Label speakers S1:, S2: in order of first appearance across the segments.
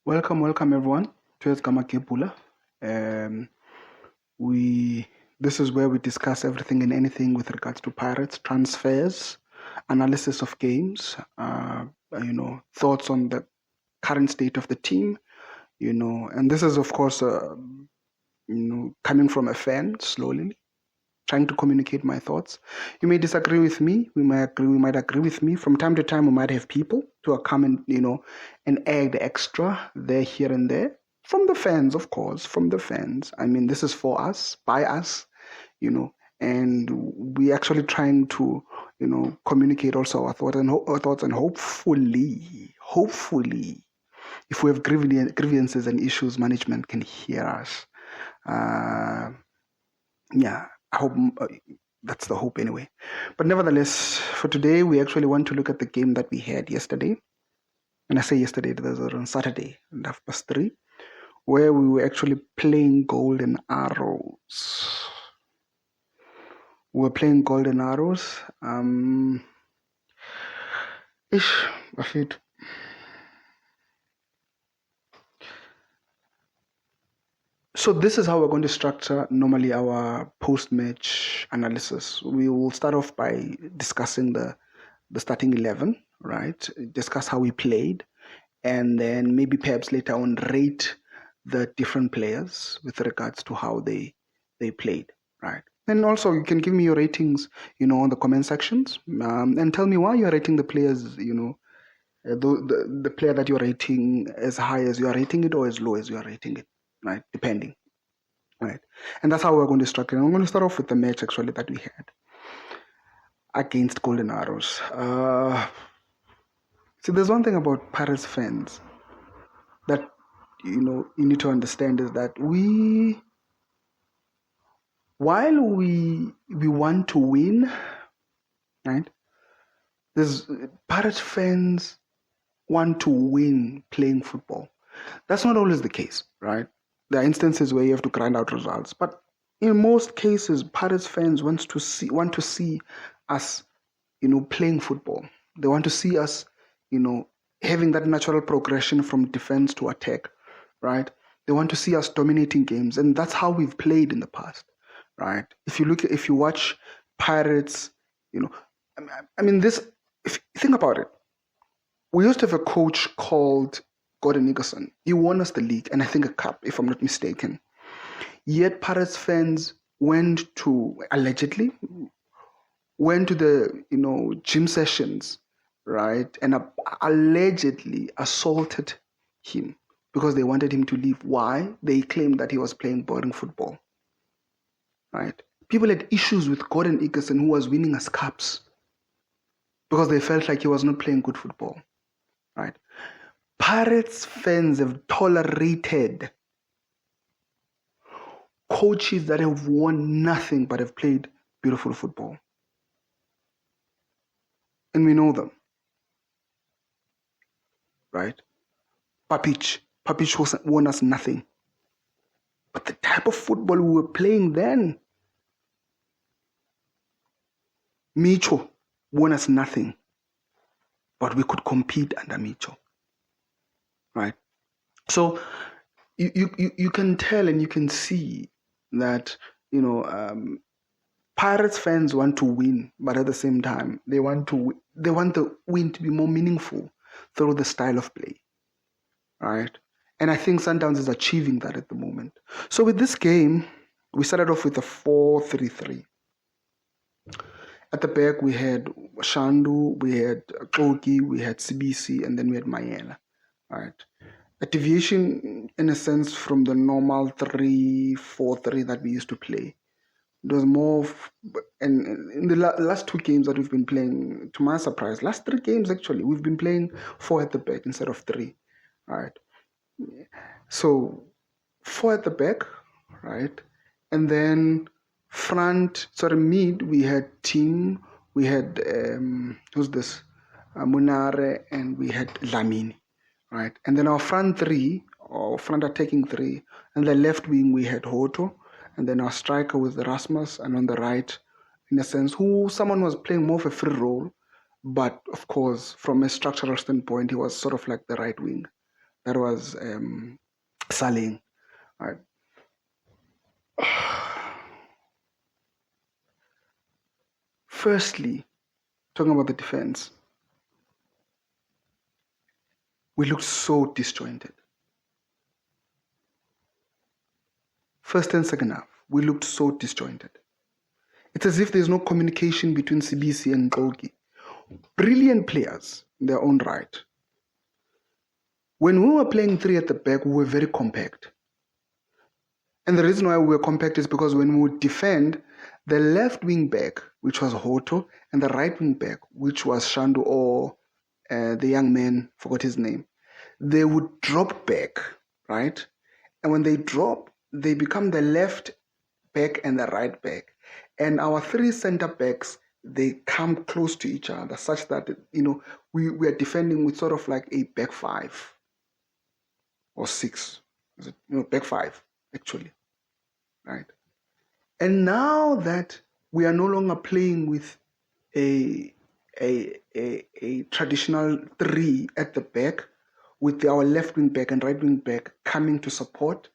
S1: Welcome everyone to Esgama Kepula. Um, we this is where we discuss everything and anything with regards to Pirates transfers, analysis of games, thoughts on the current state of the team, and this is of course, coming from a fan slowly. Trying to communicate my thoughts. You may disagree with me. We might agree with me. From time to time, we might have people to come and add extra there, here, and there. From the fans, of course. From the fans. I mean, this is for us, by us, and we actually trying to, communicate also our thoughts, and hopefully, if we have grievances and issues, management can hear us. Yeah, I hope that's the hope anyway. But nevertheless, for today, we actually want to look at the game that we had yesterday. And I say yesterday, it was on Saturday, 3:30, where we were actually playing Golden Arrows. We were playing Golden Arrows. Rashid. So this is how we're going to structure normally our post-match analysis. We will start off by discussing the starting 11, right? Discuss how we played, and then maybe perhaps later on rate the different players with regards to how they played, right? And also you can give me your ratings, on the comment sections, and tell me why you're rating the players, the player that you're rating as high as you are rating it or as low as you are rating it, right? Depending, right? And that's how we're going to structure. And I'm going to start off with the match actually that we had against Golden Arrows. See, there's one thing about Pirates fans that you need to understand is that while we want to win, right? There's Pirates fans want to win playing football. That's not always the case, right? There are instances where you have to grind out results, but in most cases, Pirates fans want to see us, playing football. They want to see us, having that natural progression from defense to attack, right? They want to see us dominating games, and that's how we've played in the past, right? If you watch Pirates, I mean, if you think about it, we used to have a coach called Gordon Nickerson. He won us the league, and I think a cup, if I'm not mistaken. Yet Pirates fans allegedly went to the gym sessions, right, and allegedly assaulted him because they wanted him to leave. Why? They claimed that he was playing boring football, right? People had issues with Gordon Nickerson, who was winning us cups, because they felt like he was not playing good football, right? Pirates fans have tolerated coaches that have won nothing but have played beautiful football. And we know them, right? Papic won us nothing. But the type of football we were playing then, Micho won us nothing. But we could compete under Micho, right? So you can tell and you can see that, Pirates fans want to win, but at the same time, they want the win to be more meaningful through the style of play, right? And I think Sundowns is achieving that at the moment. So with this game, we started off with a 4-3-3. At the back, we had Shandu, we had Koki, we had CBC, and then we had Mayela, right? A deviation, in a sense, from the normal 3-4-3 that we used to play. It was more, and in the last two games that we've been playing, to my surprise, last three games actually, we've been playing 4 at the back instead of 3, right? So 4 at the back, right? And then mid, we had Team, we had, who's this? Munare, and we had Lamini, right? And then our front attacking 3, and the left wing, we had Hoto, and then our striker was Rasmus, and on the right, in a sense, someone was playing more of a free role, but of course, from a structural standpoint, he was sort of like the right wing, That was Saling. Right. Firstly, talking about the defense, we looked so disjointed. First and second half, we looked so disjointed. It's as if there's no communication between Sibisi and Ngogi. Brilliant players in their own right. When we were playing three at the back, we were very compact. And the reason why we were compact is because when we would defend, the left wing back, which was Hoto, and the right wing back, which was Shandu or the young man, forgot his name, they would drop back, right? And when they drop, they become the left back and the right back. And our three center backs, they come close to each other such that, we are defending with sort of like a back five or six. Back five, actually, right? And now that we are no longer playing with a traditional three at the back, with our left wing back and right wing back coming to support,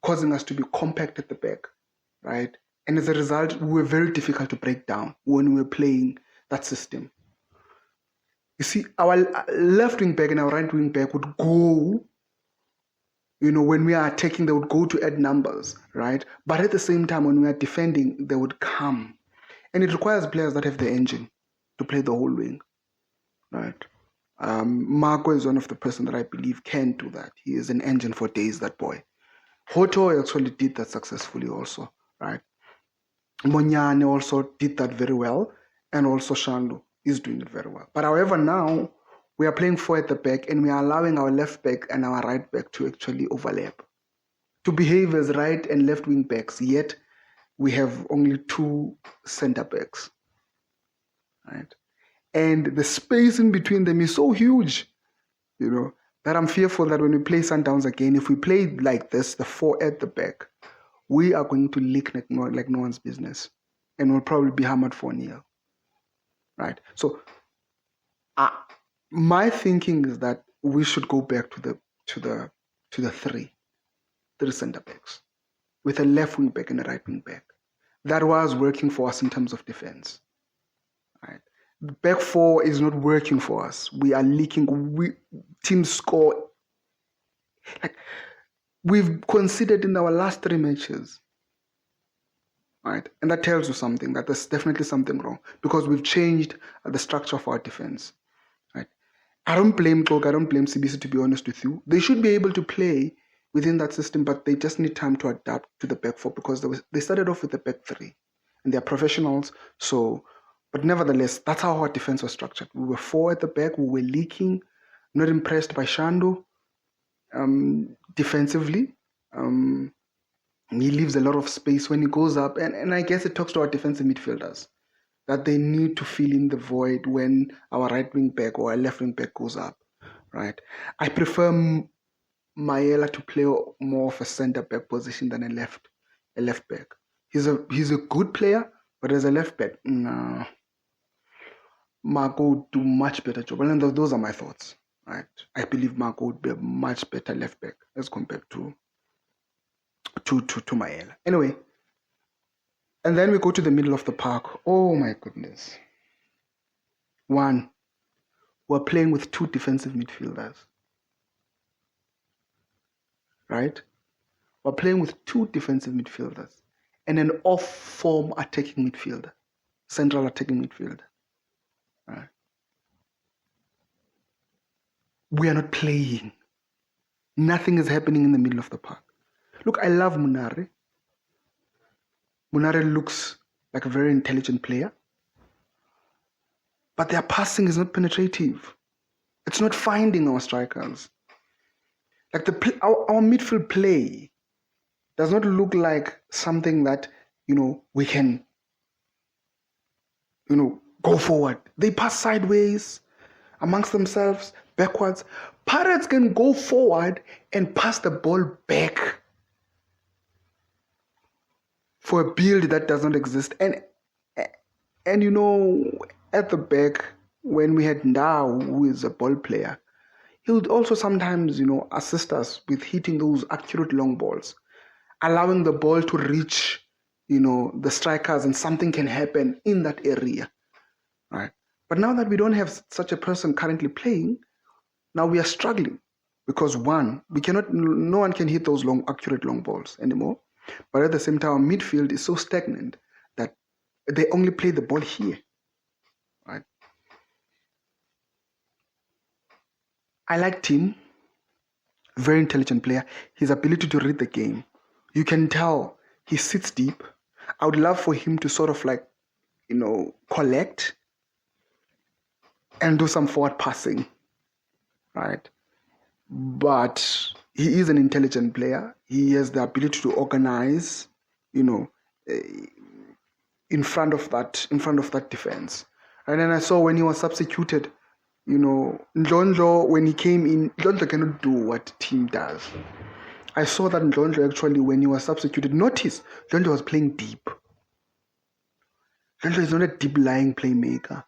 S1: causing us to be compact at the back, right? And as a result, we were very difficult to break down when we were playing that system. You see, our left wing back and our right wing back would go, when we are attacking, they would go to add numbers, right? But at the same time, when we are defending, they would come. And it requires players that have the engine to play the whole wing, right? Marco is one of the person that I believe can do that. He is an engine for days, that boy. Hoto actually did that successfully also, right? Monyane also did that very well, and also Shandu is doing it very well. But however, now we are playing four at the back, and we are allowing our left back and our right back to actually overlap, to behave as right and left wing backs, yet we have only two center backs, right? And the space in between them is so huge, that I'm fearful that when we play Sundowns again, if we play like this, the four at the back, we are going to leak like no one's business, and we'll probably be hammered 4-0, right? So my thinking is that we should go back to the three center backs with a left wing back and a right wing back. That was working for us in terms of defense, right? Back four is not working for us. We are leaking. Teams score. Like, we've conceded in our last 3 matches, right? And that tells you something, that there's definitely something wrong, because we've changed the structure of our defense, right? I don't blame Tlog, I don't blame CBC, to be honest with you. They should be able to play within that system, but they just need time to adapt to the back four, because they started off with the back three, and they're professionals. So, but nevertheless, that's how our defense was structured. We were four at the back, we were leaking, not impressed by Shandu. Defensively, he leaves a lot of space when he goes up, and I guess it talks to our defensive midfielders that they need to fill in the void when our right wing back or our left wing back goes up, right? I prefer Maela to play more of a center back position than a left back. He's a good player, but as a left back, no. Marco would do much better job, and those are my thoughts. Right, I believe Marco would be a much better left back as compared to Maela. Anyway, and then we go to the middle of the park. Oh my goodness. One, we're playing with two defensive midfielders. Right? We're playing with two defensive midfielders and an off-form attacking midfielder, central attacking midfielder. Right? We are not playing. Nothing is happening in the middle of the park. Look, I love Munare. Munare looks like a very intelligent player, but their passing is not penetrative. It's not finding our strikers. Like our midfield play does not look like something that, we can, go forward. They pass sideways, amongst themselves, backwards. Pirates can go forward and pass the ball back for a build that does not exist. And at the back, when we had Ndao, who is a ball player, he would also sometimes, assist us with hitting those accurate long balls, allowing the ball to reach, the strikers, and something can happen in that area, right? But now that we don't have such a person currently playing, now we are struggling because one, no one can hit those accurate long balls anymore. But at the same time, our midfield is so stagnant that they only play the ball here, right? I like Tim, very intelligent player. His ability to read the game, you can tell he sits deep. I would love for him to sort of collect and do some forward passing, right? But he is an intelligent player. He has the ability to organize, in front of that defense. And then I saw when he was substituted, Ndlondlo, when he came in, Ndlondlo cannot do what Tim does. I saw that Ndlondlo actually, when he was substituted, notice Ndlondlo was playing deep. Ndlondlo is not a deep lying playmaker.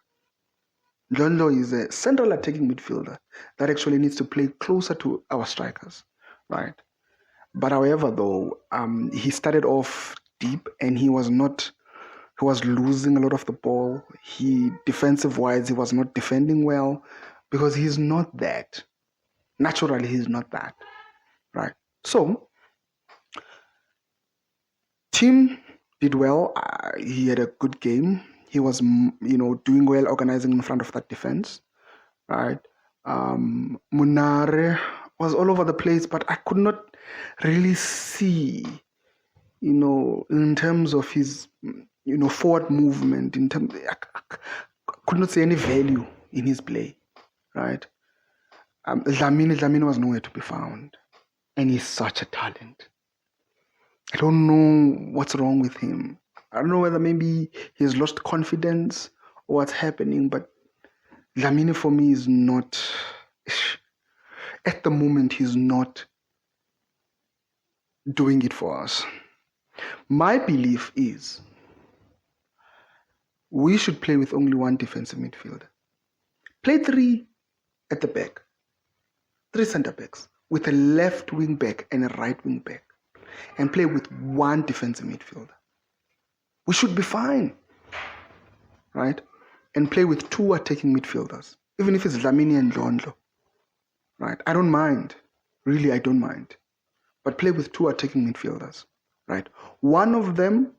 S1: Ndlondlo is a central attacking midfielder that actually needs to play closer to our strikers, right? But however, though, he started off deep and he was losing a lot of the ball. Defensive-wise, he was not defending well because he's not that. Naturally, he's not that, right? So, Tim did well. He had a good game. He was, doing well, organizing in front of that defense, right? Munare was all over the place, but I could not really see, in terms of his, forward movement. I could not see any value in his play, right? Dlamini was nowhere to be found, and he's such a talent. I don't know what's wrong with him. I don't know whether maybe he's lost confidence or what's happening, but Dlamini for me is not, at the moment, he's not doing it for us. My belief is we should play with only one defensive midfielder. Play 3 at the back, 3 center backs, with a left wing back and a right wing back, and play with one defensive midfielder. We should be fine, right? And play with 2 attacking midfielders, even if it's Dlamini and Ndlondlo, right? I don't mind. Really, I don't mind. But play with 2 attacking midfielders, right? One of them,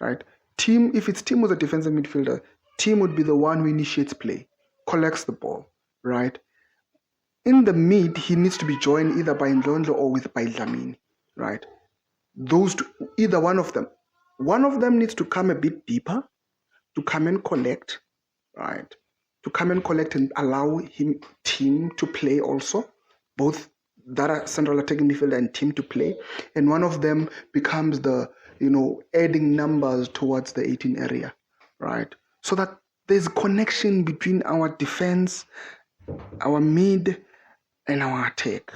S1: right? If it's Tim was a defensive midfielder, Tim would be the one who initiates play, collects the ball, right? In the mid, he needs to be joined either by Ndlondlo or by Dlamini, right? Those two, either one of them. One of them needs to come a bit deeper, to come and collect, right? To come and collect and allow Tim to play also, both that are central attacking midfielder and Tim to play. And one of them becomes the, adding numbers towards the 18 area, right? So that there's a connection between our defense, our mid, and our attack,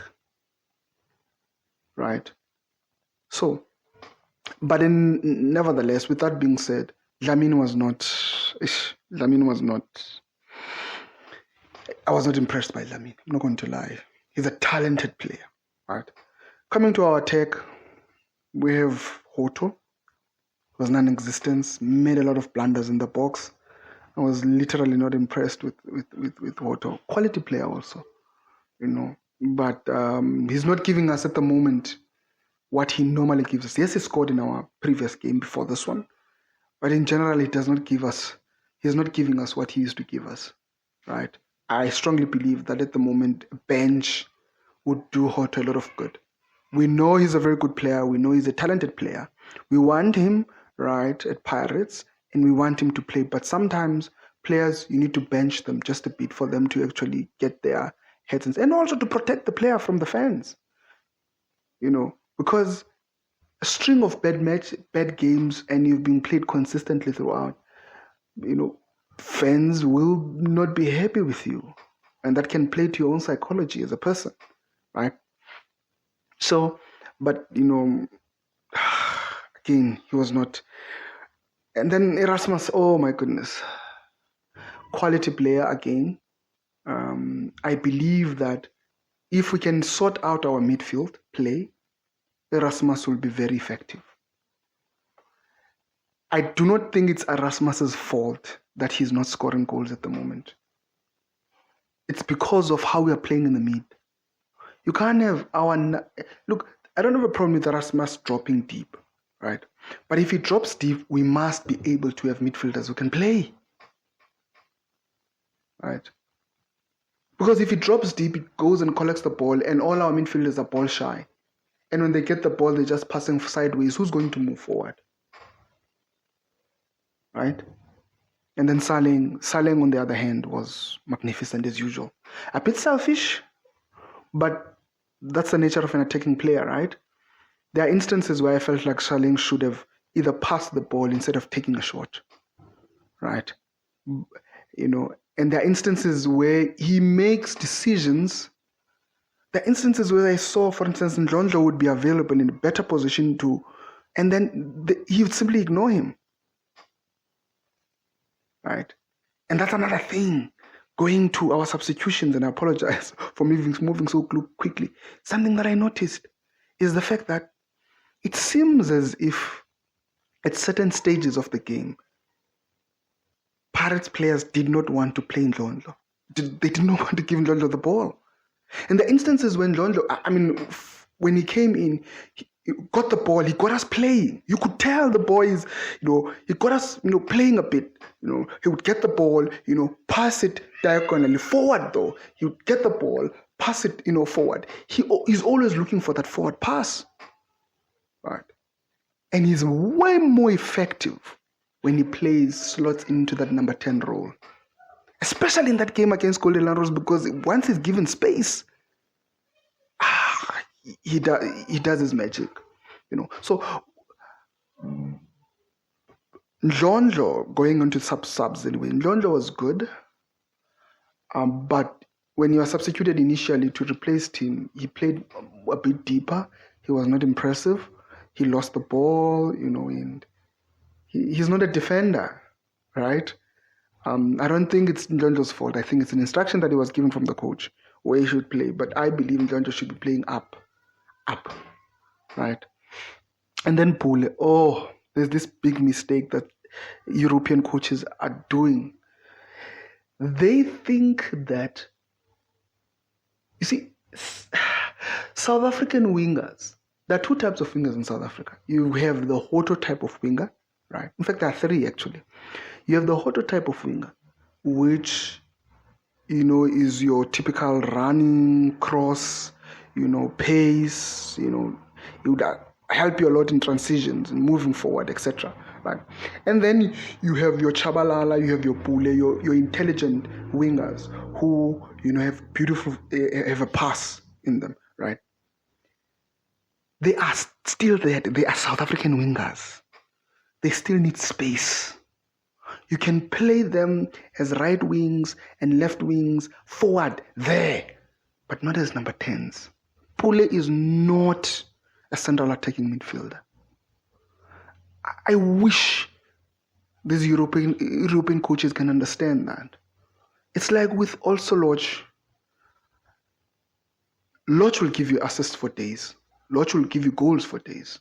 S1: right? So, but nevertheless, with that being said, Dlamini was not, I was not impressed by Dlamini. I'm not going to lie. He's a talented player, right? Coming to our attack, we have Hoto, was non-existent, made a lot of blunders in the box. I was literally not impressed with Hoto. Quality player also, but he's not giving us at the moment what he normally gives us. Yes, he scored in our previous game before this one, but in general, he's not giving us what he used to give us, right? I strongly believe that at the moment, a bench would do Hoto a lot of good. We know he's a very good player. We know he's a talented player. We want him, right, at Pirates, and we want him to play. But sometimes players, you need to bench them just a bit for them to actually get their heads in, and also to protect the player from the fans, because a string of bad games, and you've been played consistently throughout, fans will not be happy with you, and that can play to your own psychology as a person, right? So, but again, he was not. And then Erasmus, oh my goodness, quality player again. I believe that if we can sort out our midfield play, Erasmus will be very effective. I do not think it's Erasmus's fault that he's not scoring goals at the moment. It's because of how we are playing in the mid. You can't have look, I don't have a problem with Erasmus dropping deep, right? But if he drops deep, we must be able to have midfielders who can play, right? Because if he drops deep, he goes and collects the ball, and all our midfielders are ball shy. And when they get the ball, they're just passing sideways. Who's going to move forward? Right? And then Saleng, on the other hand, was magnificent as usual. A bit selfish, but that's the nature of an attacking player, right? There are instances where I felt like Saleng should have either passed the ball instead of taking a shot, right? You know, and there are instances where he makes decisions. There are instances where I saw, for instance, Ndlondlo would be available in a better position and then he would simply ignore him. Right? And that's another thing. Going to our substitutions, and I apologize for moving so quickly. Something that I noticed is the fact that it seems as if at certain stages of the game, Pirates players did not want to play Ndlondlo. They did not want to give Ndlondlo the ball. And the instances when Ndlondlo, when he came in, he got the ball, he got us playing. You could tell the boys, he got us, playing a bit. He would get the ball, pass it diagonally forward though. He would get the ball, pass it, forward. He's always looking for that forward pass, right? And he's way more effective when he plays slots into that number 10 role, especially in that game against Golden Arrows, because once he's given space, he does his magic, So Ndlondlo, going on to subs anyway, Ndlondlo was good, but when you are substituted initially to replace him, he played a bit deeper. He was not impressive. He lost the ball, and he's not a defender, right? I don't think it's Ndlondlo's fault. I think it's an instruction that he was given from the coach where he should play. But I believe Ndlondlo should be playing up, right? And then Pule. There's this big mistake that European coaches are doing. They think that, you see, South African wingers, there are two types of wingers in South Africa. You have the Hoto type of winger, right? In fact, there are three actually. You have the Hoto type of winger, which, is your typical running, cross, pace, it would help you a lot in transitions and moving forward, etc. Right? And then you have your Chabalala, you have your Pule, your intelligent wingers who, have have a pass in them, right? They are still there. They are South African wingers. They still need space. You can play them as right wings and left wings forward there, but not as number 10s. Pule is not a central attacking midfielder. I wish these European coaches can understand that. It's like with also Lodge. Lodge will give you assists for days. Lodge will give you goals for days.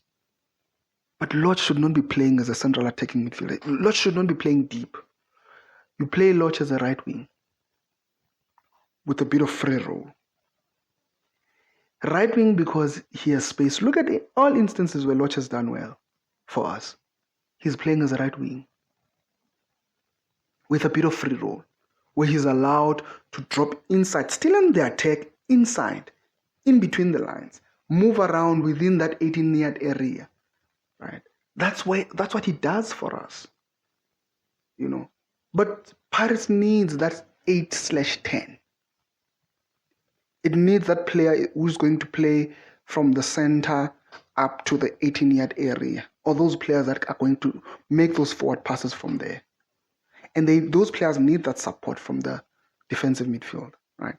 S1: But Lodge should not be playing as a central attacking midfielder. Lodge should not be playing deep. You play Lodge as a right wing with a bit of free role. Right wing because he has space. Look at all instances where Lodge has done well for us. He's playing as a right wing with a bit of free role, where he's allowed to drop inside, still in the attack, inside, in between the lines, move around within that 18-yard area. Right? That's what he does for us. But Pirates needs that 8/10. It needs that player who's going to play from the center up to the 18-yard area, or those players that are going to make those forward passes from there. And those players need that support from the defensive midfield, right?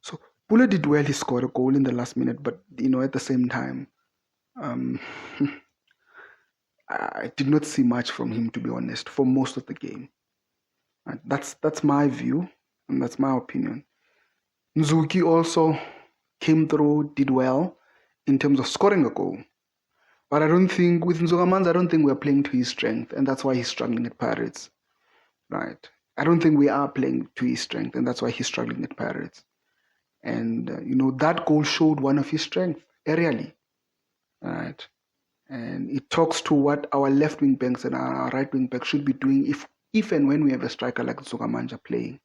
S1: So Pule did well. He scored a goal in the last minute, but at the same time, I did not see much from him, to be honest, for most of the game. Right? That's my view, and that's my opinion. Nzuki also, came through, did well in terms of scoring a goal. But I don't think, with Nzogamanza, I don't think we're playing to his strength, and that's why he's struggling at Pirates. Right? I don't think we are playing to his strength, and that's why he's struggling at Pirates. And, that goal showed one of his strengths, aerially. Right? And it talks to what our left wing backs and our right wing backs should be doing if and when we have a striker like Nzogamanza playing.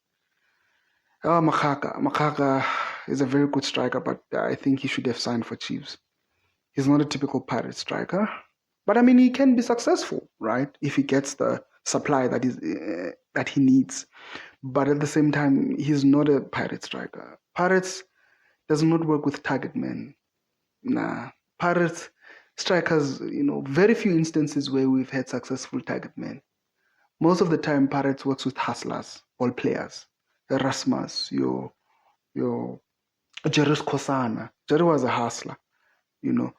S1: Makaka is a very good striker, but I think he should have signed for Chiefs. He's not a typical Pirate striker, but I mean, he can be successful, right? If he gets the supply that he needs. But at the same time, he's not a Pirate striker. Pirates does not work with target men. Nah, Pirates strikers, very few instances where we've had successful target men. Most of the time, Pirates works with hustlers, ball players. Erasmus, your Jerry Kosana. Jerry was a hustler. A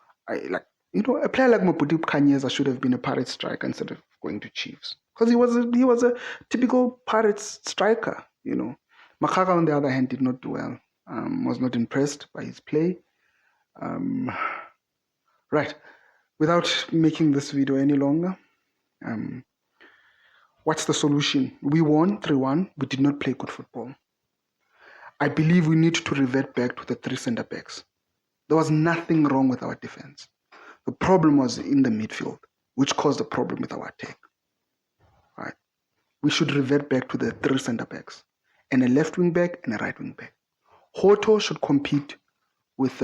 S1: player like Mopudi Kanyeza should have been a Pirates striker instead of going to Chiefs, because he was a typical Pirates striker. Makaka, on the other hand, did not do well. Was not impressed by his play. Right. Without making this video any longer, what's the solution? We won 3-1. We did not play good football. I believe we need to revert back to the 3 center backs. There was nothing wrong with our defense. The problem was in the midfield, which caused the problem with our attack. Right? We should revert back to the 3 center backs, and a left wing back and a right wing back. Hoto should compete with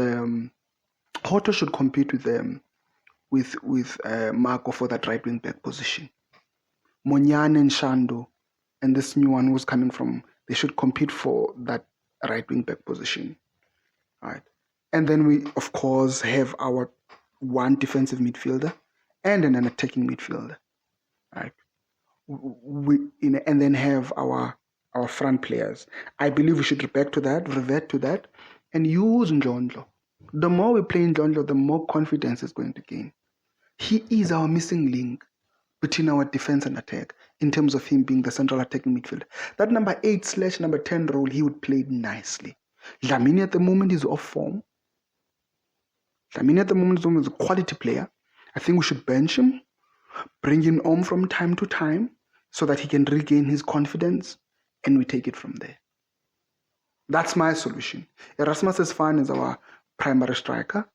S1: Marco for that right wing back position. Monyane and Shando and this new one who's coming from, they should compete for that right wing back position. Right? And then we, of course, have our one defensive midfielder and an attacking midfielder. Right? And then have our front players. I believe we should revert to that, and use Ndlondlo. The more we play Ndlondlo, the more confidence is going to gain. He is our missing link between our defense and attack in terms of him being the central attacking midfielder. That number 8/number 10 role, he would play nicely. Dlamini at the moment is off form. Dlamini at the moment is a quality player. I think we should bench him, bring him on from time to time so that he can regain his confidence, and we take it from there. That's my solution. Erasmus is fine as our primary striker,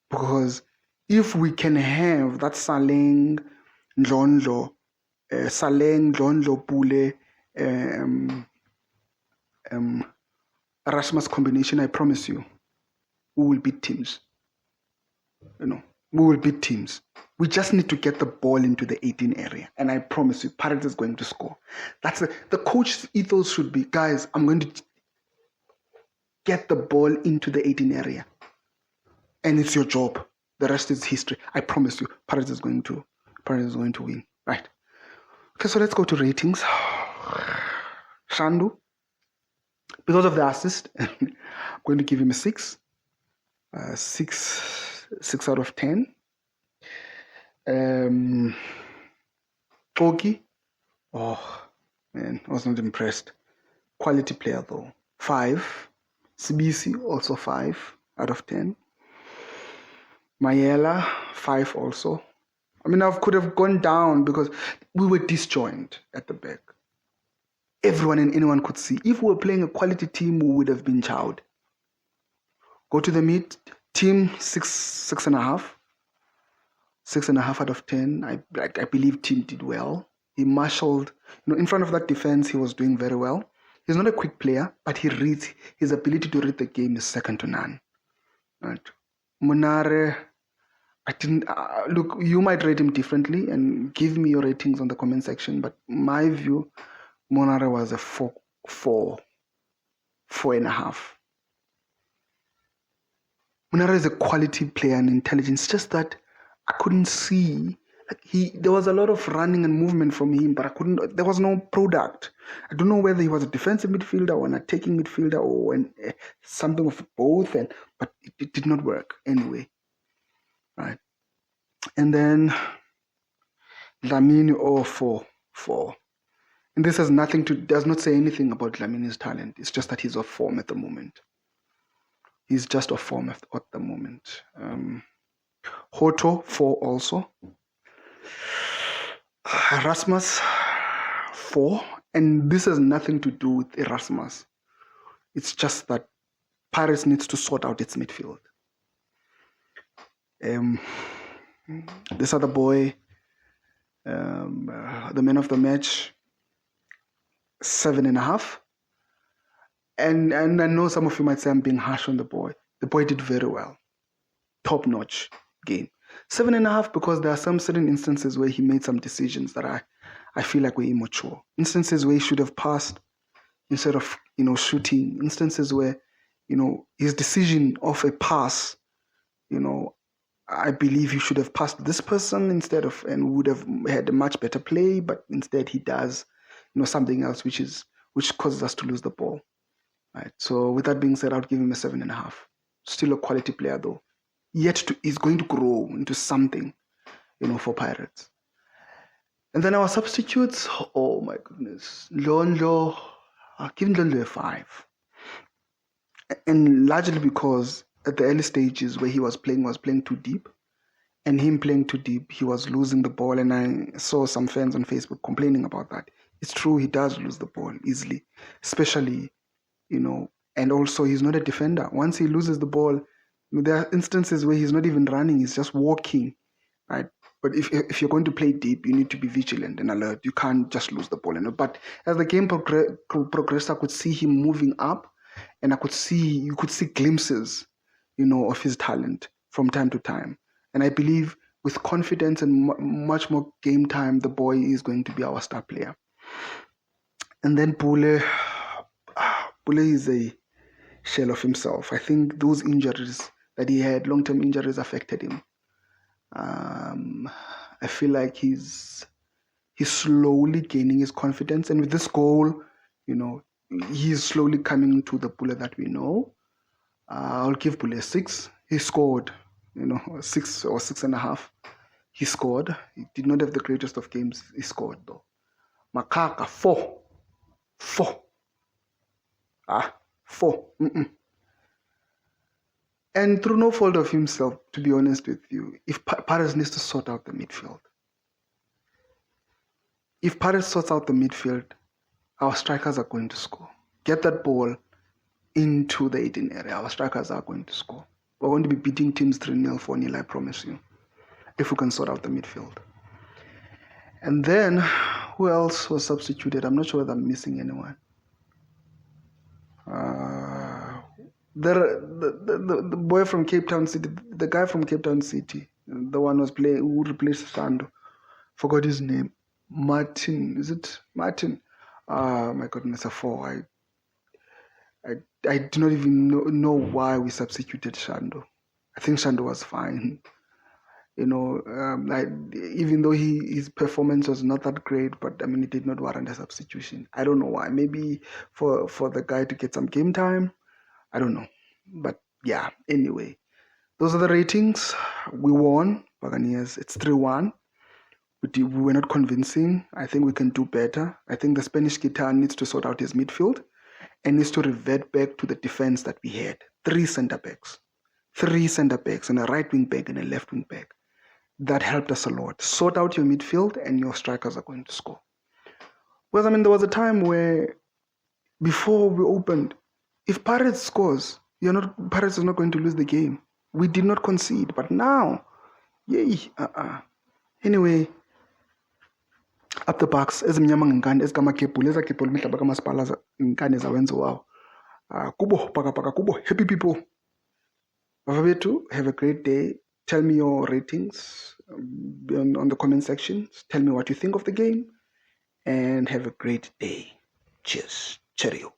S1: because if we can have that Saleng, Ndlondlo, Pule, Erasmus combination, I promise you, we will beat teams. We will beat teams. We just need to get the ball into the 18 area, and I promise you, Pirates is going to score. That's the coach's ethos should be, guys, I'm going to get the ball into the 18 area, and it's your job. The rest is history. I promise you, Pirates is going to win. Right? Okay, so let's go to ratings. Shandu, because of the assist, I'm going to give him a 6. 6 out of 10. Toki, oh man, I was not impressed. Quality player though. 5. Sibisi, also 5 out of 10. Mayela, 5 also. I mean, I could have gone down because we were disjointed at the back. Everyone and anyone could see. If we were playing a quality team, we would have been chowed. Go to the mid. Team 6.5. 6.5 out of 10. I believe team did well. He marshaled, in front of that defense, he was doing very well. He's not a quick player, but his ability to read the game is second to none. Right. Munare, I didn't look. You might rate him differently, and give me your ratings on the comment section. But my view, Munare was a 4.5. Munare is a quality player and intelligence. Just that I couldn't see. There was a lot of running and movement from him, but there was no product. I don't know whether he was a defensive midfielder or an attacking midfielder or something of both, but it did not work anyway. Right. And then Dlamini, 4. And this does not say anything about Dlamini's talent. It's just that he's off form at the moment. He's just off form at the moment. Hoto 4 also. Erasmus 4, and this has nothing to do with Erasmus. It's just that Pirates needs to sort out its midfield. This other boy, the man of the match, 7.5. And I know some of you might say I'm being harsh on the boy. The boy did very well. Top-notch game. 7.5 because there are some certain instances where he made some decisions that I feel like were immature. Instances where he should have passed instead of shooting. Instances where his decision of a pass, I believe he should have passed this person instead of, and would have had a much better play, but instead he does something else which causes us to lose the ball. Right. So with that being said, I would give him a 7.5. Still a quality player though. He's going to grow into something, for Pirates. And then our substitutes, oh my goodness. Ndlondlo, I'll give Ndlondlo a 5. And largely because at the early stages where he was playing too deep. And him playing too deep, he was losing the ball. And I saw some fans on Facebook complaining about that. It's true, he does lose the ball easily, especially, and also he's not a defender. Once he loses the ball, there are instances where he's not even running, he's just walking, right? But if you're going to play deep, you need to be vigilant and alert. You can't just lose the ball. But as the game progressed, I could see him moving up, and you could see glimpses, of his talent from time to time. And I believe with confidence and much more game time, the boy is going to be our star player. And then Pule is a shell of himself. I think those injuries that he had, long-term injuries, affected him. I feel like he's slowly gaining his confidence, and with this goal, he's slowly coming to the Pule that we know. I'll give Pule a 6. He scored, 6 or 6.5. He scored. He did not have the greatest of games. He scored though. Makaka 4. 4. 4. And through no fault of himself, to be honest with you, if Pirates needs to sort out the midfield. If Pirates sorts out the midfield, our strikers are going to score. Get that ball into the 18 area. Our strikers are going to score. We're going to be beating teams 3-0, 4-0, I promise you, if we can sort out the midfield. And then, who else was substituted? I'm not sure whether I'm missing anyone. The boy from Cape Town City, the guy from Cape Town City, the one who replaced Shando, forgot his name. Martin, is it Martin? My goodness, a 4. I do not even know why we substituted Shando. I think Shando was fine. Even though his performance was not that great, but it did not warrant a substitution. I don't know why. Maybe for the guy to get some game time. I don't know. But yeah, anyway. Those are the ratings. We won, Buccaneers. It's 3-1. We were not convincing. I think we can do better. I think the Spanish guitar needs to sort out his midfield and needs to revert back to the defense that we had. 3 centre-backs. 3 centre-backs and a right wing back and a left wing back. That helped us a lot. Sort out your midfield and your strikers are going to score. Well, there was a time where before we opened, if Pirates scores, Pirates is not going to lose the game. We did not concede, but now, yay, Anyway, up the Bucks, ezimnyama ngengane ezikamakebhulu ezakebhulu imihlaba kamasipala ngengane zawenza wawo. Kubo paka kubo, happy people. Bafabethu, have a great day. Tell me your ratings on the comment section. Tell me what you think of the game and have a great day. Cheers. Cheerio.